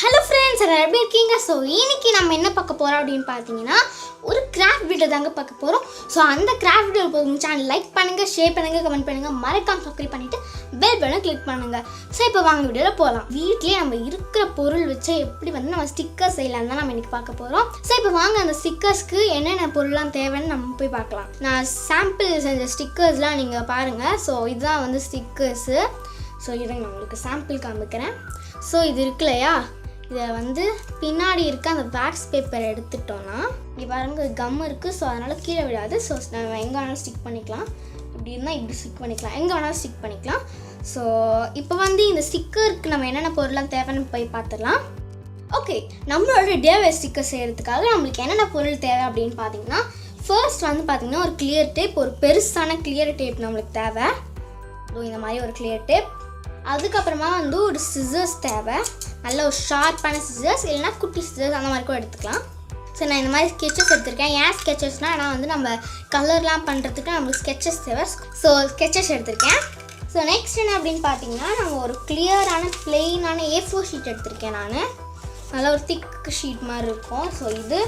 Hello friends, எப்படி இருக்கீங்க? So இன்னைக்கு நம்ம என்ன பார்க்க போகிறோம் அப்படின்னு பார்த்தீங்கன்னா, ஒரு கிராஃப்ட் வீடியோ தாங்க பார்க்க போகிறோம். ஸோ அந்த கிராஃப்ட் வீடியோ போகும் சேனல் லைக் பண்ணுங்கள், ஷேர் பண்ணுங்கள், கமெண்ட் பண்ணுங்கள், மறக்காம சப்ஸ்கிரைப் பண்ணிவிட்டு பெல் பட்டனை கிளிக் பண்ணுங்கள். ஸோ இப்போ வாங்க வீடியோவில் போகலாம். வீட்லேயே நம்ம இருக்கிற பொருள் வச்சு எப்படி வந்து நம்ம ஸ்டிக்கர் செய்யலாம் தான் நம்ம இன்றைக்கி பார்க்க போகிறோம். ஸோ இப்போ வாங்க அந்த ஸ்டிக்கர்ஸ்க்கு என்னென்ன பொருள்லாம் தேவைன்னு நம்ம போய் பார்க்கலாம். நான் சாம்பிள் செஞ்ச ஸ்டிக்கர்ஸ்லாம் நீங்கள் பாருங்கள். ஸோ இதுதான் வந்து ஸ்டிக்கர்ஸு. ஸோ இதை நான் உங்களுக்கு சாம்பிள் காமிக்கிறேன். ஸோ இது இருக்கு இல்லையா, இதை வந்து பின்னாடி இருக்க அந்த வேக்ஸ் பேப்பர் எடுத்துட்டோன்னா இங்கே பாருங்க கம் இருக்குது. ஸோ அதனால் கீழே விடாது. ஸோ நம்ம எங்கே வேணாலும் ஸ்டிக் பண்ணிக்கலாம். இப்படி இருந்தால் இப்படி ஸ்டிக் பண்ணிக்கலாம், எங்கே வேணாலும் ஸ்டிக் பண்ணிக்கலாம். ஸோ இப்போ வந்து இந்த ஸ்டிக்கருக்கு நம்ம என்னென்ன பொருள்லாம் தேவைன்னு போய் பார்த்துடலாம். ஓகே, நம்மளோட DIY ஸ்டிக்கர் செய்கிறதுக்காக நம்மளுக்கு என்னென்ன பொருள் தேவை அப்படின்னு பார்த்தீங்கன்னா, ஃபர்ஸ்ட் வந்து பார்த்திங்கன்னா ஒரு கிளியர் டேப், ஒரு பெருசான கிளியர் டேப் நம்மளுக்கு தேவை. இந்த மாதிரி ஒரு கிளியர் டேப். அதுக்கப்புறமா வந்து ஒரு சிசர்ஸ் தேவை, நல்ல ஒரு ஷார்ப்பான சிசர்ஸ், இல்லைனா குட்டி சிசர்ஸ் அந்த மாதிரி கூட எடுத்துக்கலாம். ஸோ நான் இந்த மாதிரி ஸ்கெச்சஸ் எடுத்திருக்கேன். ஏன் ஸ்கெச்சஸ்னால் ஏன்னா வந்து நம்ம கலர்லாம் பண்ணுறதுக்கு நம்மளுக்கு ஸ்கெச்சஸ் தேவை. ஸோ ஸ்கெச்சஸ் எடுத்திருக்கேன். ஸோ நெக்ஸ்ட் என்ன அப்படின்னு பார்த்தீங்கன்னா, நம்ம ஒரு கிளியரான பிளெயினான A4 ஷீட் எடுத்திருக்கேன். நான் நல்லா ஒரு திக் ஷீட் மாதிரி இருக்கும். ஸோ இது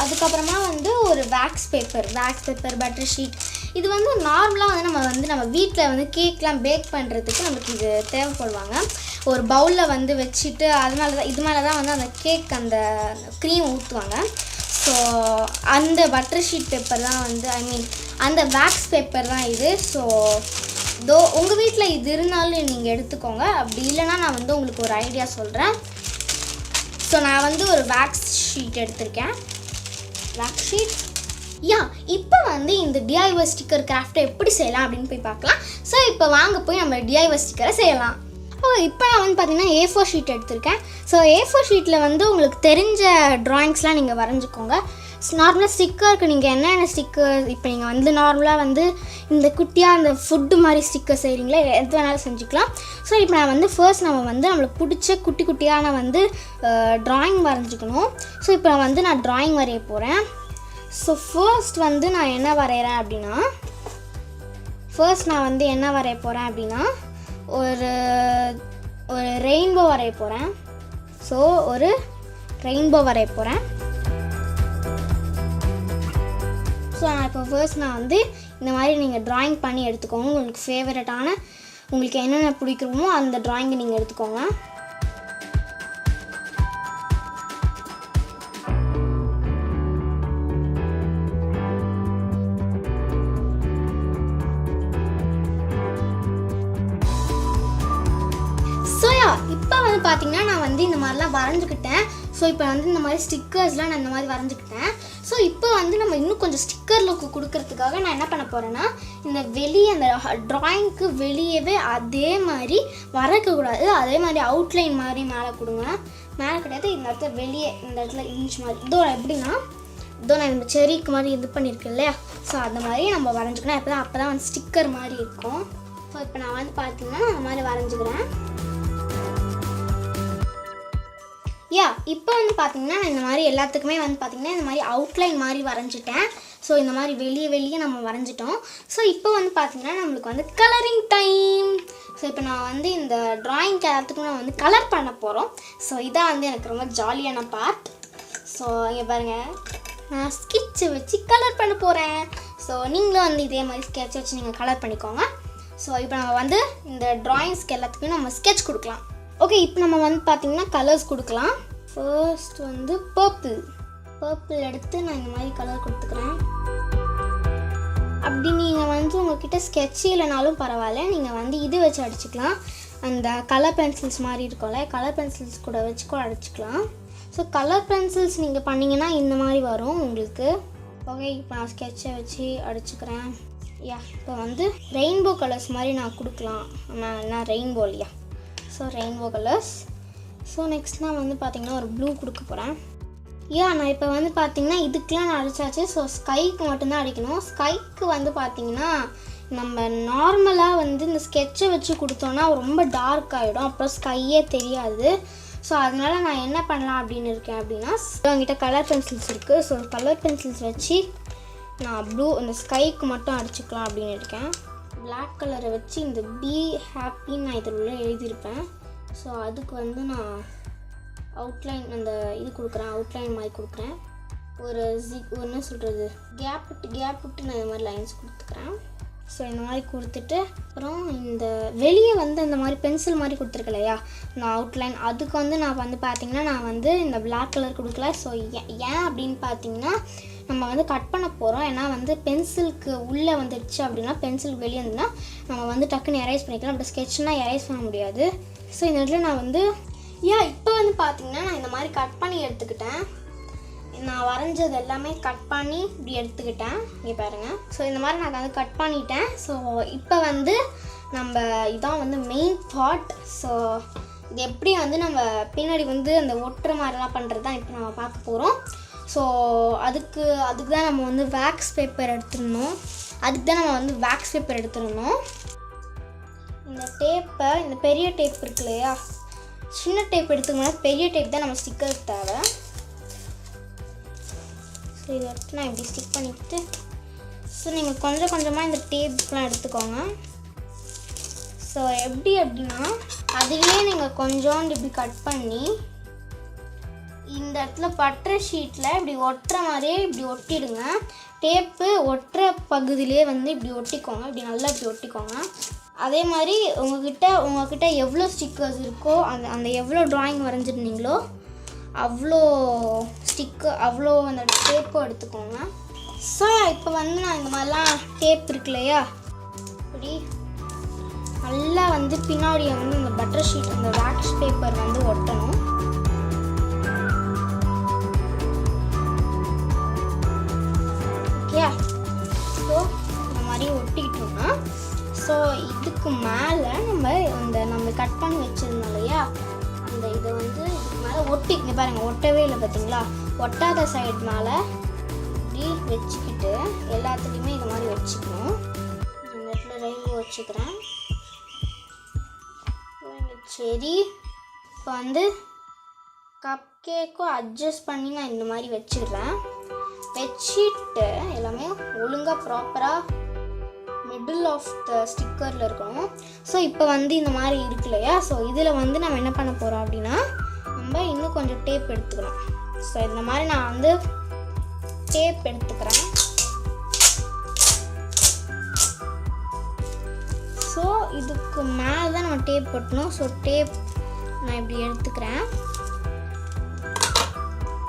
அதுக்கப்புறமா வந்து ஒரு வேக்ஸ் பேப்பர், பட்டர் ஷீட். இது வந்து நார்மலாக வந்து நம்ம வீட்டில் வந்து கேக்லாம் பேக் பண்ணுறதுக்கு நம்மளுக்கு இது தேவைப்படுவாங்க. ஒரு பவுலில் வந்து வச்சுட்டு இது மேலே தான் வந்து அந்த கேக் அந்த க்ரீம் ஊற்றுவாங்க. ஸோ அந்த பட்டர் ஷீட் பேப்பர் தான் வந்து அந்த வேக்ஸ் பேப்பர் தான் இது. ஸோ உங்கள் வீட்டில் இது இருந்தாலும் நீங்கள் எடுத்துக்கோங்க. அப்படி இல்லைனா நான் வந்து உங்களுக்கு ஒரு ஐடியா சொல்கிறேன். ஸோ நான் வந்து ஒரு வேக்ஸ் ஷீட் எடுத்திருக்கேன். வேக்ஸ் ஷீட் இப்போ வந்து இந்த DIY ஸ்டிக்கர் கிராஃப்டை எப்படி செய்யலாம் அப்படின்னு போய் பார்க்கலாம். ஸோ இப்போ வாங்க போய் நம்ம DIY ஸ்டிக்கரை செய்யலாம். இப்போ நான் வந்து பார்த்தீங்கன்னா A4 ஷீட் எடுத்திருக்கேன். ஸோ A4 ஷீட்டில் வந்து உங்களுக்கு தெரிஞ்ச ட்ராயிங்ஸ்லாம் நீங்கள் வரைஞ்சிக்கோங்க. நார்மலாக ஸ்டிக்கருக்கு நீங்கள் என்னென்ன ஸ்டிக்கர் இப்போ நீங்கள் வந்து நார்மலாக வந்து இந்த குட்டியாக அந்த ஃபுட்டு மாதிரி ஸ்டிக்கர் செய்கிறீங்களா, எது வேணாலும் செஞ்சுக்கலாம். ஸோ இப்போ நான் வந்து ஃபர்ஸ்ட் நம்மளுக்கு பிடிச்ச குட்டி குட்டியான வந்து ட்ராயிங் வரைஞ்சிக்கணும். ஸோ இப்போ நான் ட்ராயிங் வரைய போகிறேன். ஸோ ஃபர்ஸ்ட் வந்து நான் என்ன வரைகிறேன் அப்படின்னா, ஒரு ரெயின்போ வரைய போகிறேன். ஸோ ஒரு ரெயின்போ வரைய போகிறேன். ஸோ இப்போ ஃபர்ஸ்ட் நான் வந்து இந்த மாதிரி நீங்கள் ட்ராயிங் பண்ணி எடுத்துக்கோங்க. உங்களுக்கு ஃபேவரட்டான உங்களுக்கு என்னென்ன பிடிக்குமோ அந்த ட்ராயிங்கை நீங்கள் எடுத்துக்கோங்க. இப்போ வந்து பார்த்தீங்கன்னா நான் வந்து இந்த மாதிரிலாம் வரைஞ்சிக்கிட்டேன். ஸோ இப்போ வந்து இந்த மாதிரி ஸ்டிக்கர்ஸ்லாம் நான் இந்த மாதிரி வரைஞ்சிக்கிட்டேன். ஸோ இப்போ வந்து நம்ம இன்னும் கொஞ்சம் ஸ்டிக்கர் லுக்கு கொடுக்கறதுக்காக நான் என்ன பண்ண போகிறேன்னா, இந்த அந்த ட்ராயிங்க்கு வெளியவே அதே மாதிரி வரைக்கக்கூடாது, அதே மாதிரி அவுட்லைன் மாதிரி மேலே கொடுங்க. மேலே கிடையாது, இந்த இடத்துல வெளியே இந்த இடத்துல இன்ச் மாதிரி எப்படின்னா நான் இந்த செரிக்கு மாதிரி இது பண்ணியிருக்கேன் இல்லையா, ஸோ அந்த மாதிரி நம்ம வரைஞ்சிக்கணும். அப்போ தான் வந்து ஸ்டிக்கர் மாதிரி இருக்கும். ஸோ இப்போ நான் வந்து பார்த்தீங்கன்னா அந்த மாதிரி வரைஞ்சிக்கிறேன். இப்போ வந்து பார்த்தீங்கன்னா நான் இந்த மாதிரி எல்லாத்துக்குமே வந்து பார்த்தீங்கன்னா இந்த மாதிரி அவுட்லைன் மாதிரி வரைஞ்சிட்டேன். ஸோ இந்த மாதிரி வெளியே நம்ம வரைஞ்சிட்டோம். ஸோ இப்போ வந்து பார்த்தீங்கன்னா நம்மளுக்கு வந்து கலரிங் டைம். ஸோ இப்போ நான் வந்து இந்த ட்ராயிங்க்கு எல்லாத்துக்கும் நான் வந்து கலர் பண்ண போகிறோம். ஸோ இதான் வந்து எனக்கு ரொம்ப ஜாலியான பார்ட். ஸோ இங்கே பாருங்கள், நான் ஸ்கெட்சை வச்சு கலர் பண்ண போகிறேன். ஸோ நீங்களும் வந்து இதே மாதிரி ஸ்கெட்ச் வச்சு நீங்கள் கலர் பண்ணிக்கோங்க. ஸோ இப்போ நம்ம வந்து இந்த ட்ராயிங்ஸ்க்கு எல்லாத்துக்குமே நம்ம ஸ்கெட்ச் கொடுக்கலாம். ஓகே, இப்போ நம்ம வந்து பார்த்திங்கன்னா கலர்ஸ் கொடுக்கலாம். ஃபர்ஸ்ட் வந்து பர்பிள் எடுத்து நான் இந்த மாதிரி கலர் கொடுத்துக்கிறேன். அப்படி நீங்கள் வந்து உங்கள்கிட்ட ஸ்கெட்ச் இல்லைனாலும் பரவாயில்ல, நீங்கள் வந்து இது வச்சு அடிச்சுக்கலாம். அந்த கலர் பென்சில்ஸ் மாதிரி இருக்கும்ல, கலர் பென்சில்ஸ் கூட வச்சு கூட அடிச்சுக்கலாம். ஸோ கலர் பென்சில்ஸ் நீங்கள் பண்ணிங்கன்னா இந்த மாதிரி வரும் உங்களுக்கு. ஓகே, இப்போ நான் ஸ்கெட்சை வச்சு அடிச்சுக்கிறேன். இப்போ வந்து ரெயின்போ கலர்ஸ் மாதிரி நான் கொடுக்கலாம். நான் ரெயின்போ இல்லையா, so rainbow colours. So next நான் வந்து பார்த்திங்கன்னா ஒரு ப்ளூ கொடுக்க போகிறேன். நான் இப்போ வந்து பார்த்திங்கன்னா இதுக்கெலாம் நான் அடித்தாச்சு. ஸோ ஸ்கைக்கு மட்டும்தான் அடிக்கணும். ஸ்கைக்கு வந்து பார்த்திங்கன்னா நம்ம நார்மலாக வந்து இந்த ஸ்கெட்சை வச்சு கொடுத்தோன்னா ரொம்ப டார்க் ஆகிடும், அப்புறம் ஸ்கையே தெரியாது. ஸோ அதனால் நான் என்ன பண்ணலாம் அப்படின்னு இருக்கேன் அப்படின்னா, என்கிட்ட கலர் பென்சில்ஸ் இருக்குது. ஸோ கலர் பென்சில்ஸ் வச்சு நான் இந்த ஸ்கைக்கு மட்டும் அடிச்சுக்கலாம் அப்படின்னு இருக்கேன். பிளாக் கலரை வச்சு இந்த பி ஹாப்பின்னு நான் இதில் உள்ள எழுதியிருப்பேன். ஸோ அதுக்கு வந்து நான் அவுட்லைன் அந்த இது கொடுக்குறேன், அவுட்லைன் மாதிரி கொடுக்குறேன். ஒரு என்ன சொல்கிறது, கேப் விட்டு நான் இந்த மாதிரி லைன்ஸ் கொடுத்துக்கிறேன். ஸோ இந்த மாதிரி கொடுத்துட்டு அப்புறம் இந்த வெளியே வந்து இந்த மாதிரி பென்சில் மாதிரி கொடுத்துருக்கேன் இல்லையா நான் அவுட்லைன், அதுக்கு வந்து நான் வந்து பார்த்திங்கன்னா நான் வந்து இந்த பிளாக் கலர் கொடுக்கல. ஸோ ஏன் அப்படின்னு பார்த்தீங்கன்னா நம்ம வந்து கட் பண்ண போகிறோம். ஏன்னா வந்து பென்சிலுக்கு உள்ளே வந்துடுச்சு அப்படின்னா, பென்சிலுக்கு வெளியே இருந்துன்னா நம்ம வந்து டக்குன்னு எரேஸ் பண்ணிக்கலாம். அப்படி ஸ்கெட்ச்னால் எரேஸ் பண்ண முடியாது. ஸோ இந்த இடத்துல நான் வந்து இப்போ வந்து பார்த்திங்கன்னா நான் இந்த மாதிரி கட் பண்ணி எடுத்துக்கிட்டேன். நான் வரைஞ்சது எல்லாமே கட் பண்ணி இப்படி எடுத்துக்கிட்டேன். இங்கே பாருங்கள். ஸோ இந்த மாதிரி நான் வந்து கட் பண்ணிட்டேன். ஸோ இப்போ வந்து நம்ம இதான் வந்து மெயின் தாட். ஸோ இது எப்படி வந்து நம்ம பின்னாடி வந்து அந்த ஒட்டுற மாதிரிலாம் பண்ணுறது தான் இப்போ நம்ம பார்க்க போகிறோம். ஸோ அதுக்கு தான் நம்ம வந்து வேக்ஸ் பேப்பர் எடுத்துருந்தோம். இந்த டேப்பை, இந்த பெரிய டேப் இருக்கு இல்லையா, சின்ன டேப் எடுத்துக்கோங்க, பெரிய டேப் தான் நம்ம ஸ்டிக்கருக்கு தேவை. ஸோ இதை எடுத்து நான் இப்படி ஸ்டிக் பண்ணிவிட்டு, ஸோ நீங்கள் கொஞ்சமாக இந்த டேப்லாம் எடுத்துக்கோங்க. ஸோ எப்படி அப்படின்னா அதுவே நீங்கள் கொஞ்சோண்டு இப்படி கட் பண்ணி இந்த இடத்துல பட்டை ஷீட்டில் இப்படி ஒட்டுற மாதிரியே இப்படி ஒட்டிடுங்க. டேப்பு ஒட்டுற பகுதியிலே வந்து இப்படி ஒட்டிக்கோங்க. இப்படி நல்லா இப்படி ஒட்டிக்கோங்க. அதே மாதிரி உங்ககிட்ட எவ்வளோ ஸ்டிக்கர்ஸ் இருக்கோ அந்த எவ்வளோ ட்ராயிங் வரைஞ்சிருந்தீங்களோ அவ்வளோ அந்த டேப்பும் எடுத்துக்கோங்க. ஸோ இப்போ வந்து நான் இந்த மாதிரிலாம் டேப் இருக்கு இல்லையா, இப்படி நல்லா வந்து பின்னாடி வந்து இந்த பட்டர் ஷீட், அந்த வேக்ஸ் பேப்பர் வந்து ஒட்டணும். ஓகே, ஸோ இந்த மாதிரி ஒட்டிக்கிட்டோம்னா, ஸோ இதுக்கு மேலே நம்ம கட் பண்ணி வச்சுருந்தோம் இல்லையா, அந்த இதை வந்து இதுக்கு மேலே ஒட்டிங்க பாருங்கள், ஒட்டவே இல்லை பார்த்தீங்களா. ஒட்டாத சைடு மேலே இப்படி வச்சுக்கிட்டு எல்லாத்துலேயுமே இது மாதிரி வச்சுக்கணும். இந்த இடத்துல ரெயின்போ வச்சுக்கிறேன். சரி, இப்போ வந்து கப் கேக்கும் அட்ஜஸ்ட் பண்ணி நான் இந்த மாதிரி வச்சிடுறேன். வச்சுட்டு எல்லாமே ஒழுங்காக ப்ராப்பராக மிடில் ஆஃப் த ஸ்டிக்கரில் இருக்கணும். ஸோ இப்போ வந்து இந்த மாதிரி இருக்கு இல்லையா, ஸோ இதில் வந்து நம்ம என்ன பண்ண போகிறோம் அப்படின்னா நம்ம இன்னும் கொஞ்சம் டேப் எடுத்துக்கணும். ஸோ இந்த மாதிரி நான் வந்து டேப் எடுத்துக்கிறேன். ஸோ இதுக்கு மேலே தான் நம்ம டேப் போட்டணும். ஸோ டேப் நான் இப்படி எடுத்துக்கிறேன்.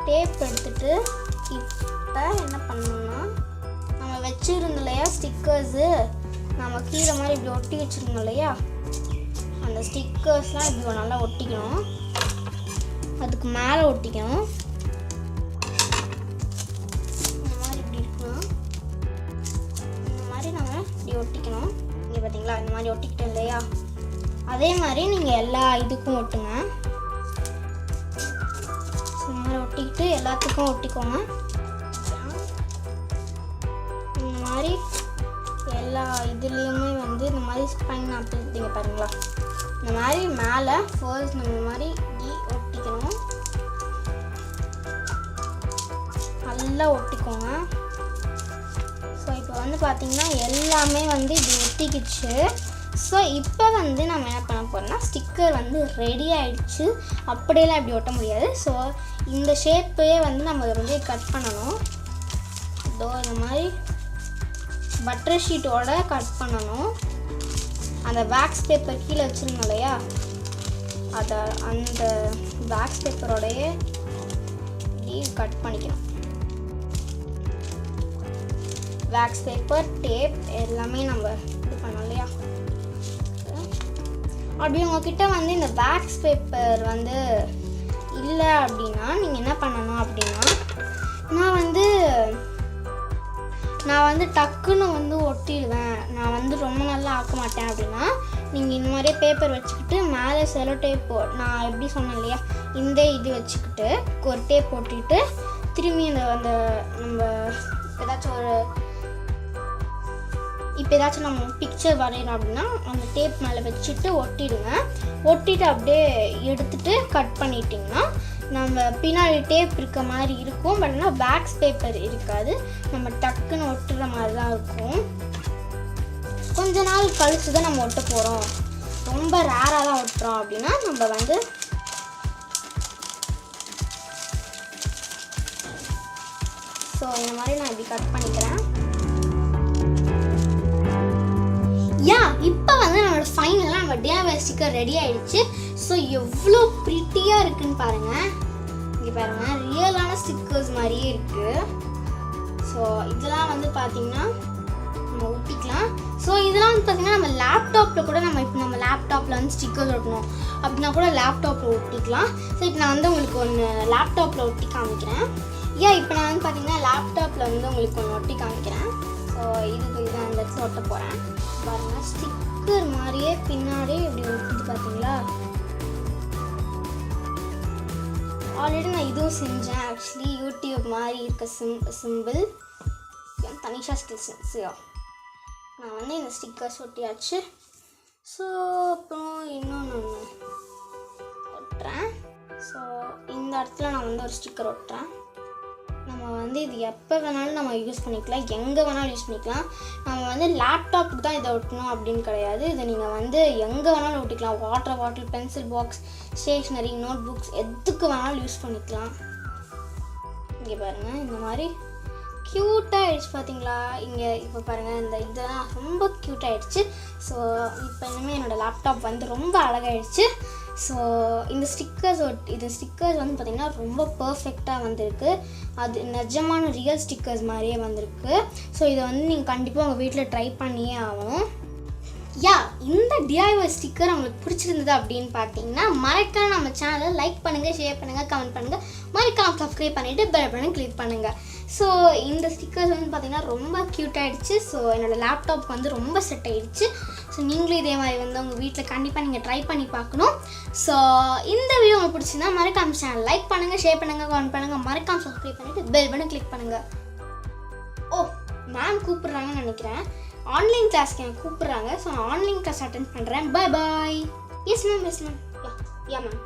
டேப் எடுத்துட்டு இப்போ என்ன பண்ணணும்னா நம்ம வச்சுருந்தோம் இல்லையா ஸ்டிக்கர்ஸு, நம்ம கீழே மாதிரி இப்படி ஒட்டி வச்சுருந்தோம் இல்லையா, அந்த ஸ்டிக்கர்ஸ்லாம் இப்படி நல்லா ஒட்டிக்கணும். அதுக்கு மேலே ஒட்டிக்கணும். இந்த மாதிரி இப்படி இருக்கணும். இந்த மாதிரி நம்ம இப்படி ஒட்டிக்கணும். இங்கே பார்த்தீங்களா, இந்த மாதிரி ஒட்டிக்கிட்டோம் இல்லையா, அதே மாதிரி நீங்கள் எல்லா இதுக்கும் ஒட்டுங்க. இந்த மாதிரி ஒட்டிக்கிட்டு எல்லாத்துக்கும் ஒட்டிக்கோங்க. இந்த மாதிரி எல்லா இதுலேயுமே வந்து இந்த மாதிரி ஸ்பைன் ஆப்பிங்க பாருங்களா, இந்த மாதிரி மேலே ஃபர்ஸ்ட் நம்ம மாதிரி ஒட்டிக்கணும். நல்லா ஒட்டிக்கோங்க. ஸோ இப்போ வந்து பார்த்திங்கன்னா எல்லாமே வந்து இப்படி ஒட்டிக்கிச்சு. ஸோ இப்போ வந்து நம்ம என்ன பண்ண போகிறோம்னா ஸ்டிக்கர் வந்து ரெடி ஆகிடுச்சு. அப்படியெல்லாம் இப்படி ஒட்ட முடியாது. ஸோ இந்த ஷேப்பையே வந்து நம்ம வந்து கட் பண்ணணும். இதோ இந்த மாதிரி பட்டர் ஷீட்டோட கட் பண்ணணும். அந்த வேக்ஸ் பேப்பர் கீழே வச்சுருந்தோம் இல்லையா, அதை அந்த வேக்ஸ் பேப்பரோடையே கட் பண்ணிக்கணும். வேக்ஸ் பேப்பர், டேப் எல்லாமே நம்ம இது பண்ணோம் இல்லையா. அப்படி உங்ககிட்ட வந்து இந்த வேக்ஸ் பேப்பர் வந்து இல்லை அப்படின்னா நீங்கள் என்ன பண்ணணும் அப்படின்னா, நான் வந்து டக்குன்னு வந்து ஒட்டிடுவேன், நான் வந்து ரொம்ப நல்லா ஆக்க மாட்டேன் அப்படின்னா நீங்கள் இந்த மாதிரியே பேப்பர் வச்சுக்கிட்டு மேலே செலோ டேப் நான் எப்படி சொன்னேன் இல்லையா, இந்த இது வச்சுக்கிட்டு ஒரு டேப் போட்டுக்கிட்டு திரும்பி அந்த நம்ம ஏதாச்சும் நம்ம பிக்சர் வரையணும் அப்படின்னா அந்த டேப் மேலே வச்சுட்டு ஒட்டிடுங்க. ஒட்டிட்டு அப்படியே எடுத்துகிட்டு கட் பண்ணிட்டிங்கன்னா நம்ம பின்னாடி டேப் இருக்க மாதிரி இருக்கும். பட் ஆனால் வேக்ஸ் பேப்பர் இருக்காது, நம்ம டக்குன்னு ஒட்டுற மாதிரி தான் இருக்கும். கொஞ்ச நாள் கழிச்சு தான் நம்ம ஒட்ட போகிறோம், ரொம்ப ரேராக தான் ஒட்டுறோம் அப்படின்னா நம்ம வந்து ஸோ இந்த மாதிரி நான் இப்படி கட் பண்ணிக்கிறேன். இப்போ வந்து நம்மளோட ஃபைனலாக நம்ம DIY ஸ்டிக்கர் ரெடி ஆகிடுச்சு. ஸோ எவ்வளோ ப்ரிட்டியாக இருக்குதுன்னு பாருங்கள். இங்கே பாருங்கள், ரியலான ஸ்டிக்கர்ஸ் மாதிரியே இருக்குது. ஸோ இதெல்லாம் வந்து பார்த்திங்கன்னா நம்ம ஒட்டிக்கலாம். ஸோ இதெல்லாம் வந்து பார்த்திங்கன்னா நம்ம லேப்டாப்பில் கூட நம்ம லேப்டாப்பில் வந்து ஸ்டிக்கர்ஸ் ஒட்டணும் அப்படின்னா கூட லேப்டாப்பில் ஒட்டிக்கலாம். ஸோ இப்போ நான் வந்து உங்களுக்கு ஒன்று லேப்டாப்பில் ஒட்டி காமிக்கிறேன். இப்போ நான் வந்து பார்த்திங்கன்னா லேப்டாப்பில் வந்து உங்களுக்கு ஒன்று ஒட்டி காமிக்கிறேன். ஸோ இது அந்த இடத்துல ஒட்ட போகிறேன். பாருங்கள், ஸ்டிக்கர் மாதிரியே பின்னாடியே இப்படி ஒட்டிட்டு பார்த்தீங்களா. ஆல்ரெடி நான் இதுவும் செஞ்சேன். ஆக்சுவலி யூடியூப் மாதிரி இருக்க சிம்பிள் தனிஷா ஸ்கில்ஸ். நான் வந்து இந்த ஸ்டிக்கர்ஸ் ஒட்டியாச்சு. ஸோ அப்புறம் இன்னொன்று ஒட்டுறேன். ஸோ இந்த இடத்துல நான் வந்து ஒரு ஸ்டிக்கர் ஒட்டுறேன். நம்ம வந்து இது எப்போ வேணாலும் நம்ம யூஸ் பண்ணிக்கலாம், எங்கே வேணாலும் யூஸ் பண்ணிக்கலாம். நம்ம வந்து லேப்டாப்புக்கு தான் இதை ஒட்டணும் அப்படின்னு கிடையாது. இதை நீங்கள் வந்து எங்கே வேணாலும் ஒட்டிக்கலாம். Water bottle, pencil box, stationery, note books எதுக்கு வேணாலும் யூஸ் பண்ணிக்கலாம். இங்கே பாருங்கள், இந்த மாதிரி க்யூட்டாக ஆகிடுச்சு பார்த்தீங்களா. இங்கே இப்போ பாருங்கள், இதெல்லாம் ரொம்ப க்யூட் ஆகிடுச்சு. ஸோ இப்போ இனிமேல் என்னோடய லேப்டாப் வந்து ரொம்ப அழகாகிடுச்சு. ஸோ இந்த ஸ்டிக்கர்ஸ் வந்து பார்த்திங்கன்னா ரொம்ப பர்ஃபெக்டாக வந்திருக்கு. அது நிஜமான ரியல் ஸ்டிக்கர்ஸ் மாதிரியே வந்திருக்கு. ஸோ இதை வந்து நீங்கள் கண்டிப்பாக உங்கள் வீட்டில் ட்ரை பண்ணியே ஆகணும். இந்த DIY ஸ்டிக்கர் உங்களுக்கு பிடிச்சிருந்தது அப்படின்னு பார்த்தீங்கன்னா மறக்காம நம்ம சேனலை லைக் பண்ணுங்கள், ஷேர் பண்ணுங்கள், கமெண்ட் பண்ணுங்கள், மறக்காம சப்ஸ்கிரைப் பண்ணிவிட்டு பெல் பட்டன் கிளிக் பண்ணுங்கள். ஸோ இந்த ஸ்டிக்கர்ஸ் வந்து பார்த்திங்கன்னா ரொம்ப க்யூட் ஆகிடுச்சு. ஸோ என்னோடய லேப்டாப்க்கு வந்து ரொம்ப செட் ஆகிடுச்சு. ஸோ நீங்களும் இதே மாதிரி வந்து உங்கள் வீட்டில் கண்டிப்பாக நீங்கள் ட்ரை பண்ணி பார்க்கணும். ஸோ இந்த வீடியோ உங்களுக்கு பிடிச்சிருந்தா மறக்காம சேனல் லைக் பண்ணுங்கள், ஷேர் பண்ணுங்கள், கமெண்ட் பண்ணுங்கள், மறக்காம சப்ஸ்கிரைப் பண்ணிவிட்டு பெல் பட்டன் கிளிக் பண்ணுங்கள். மேம் கூப்பிட்றாங்கன்னு நினைக்கிறேன். ஆன்லைன் கிளாஸ்க்கு எனக்கு கூப்பிட்றாங்க. ஸோ நான் ஆன்லைன் கிளாஸ் அட்டென்ட் பண்ணுறேன். Bye. Yes ma'am. Yeah ma'am.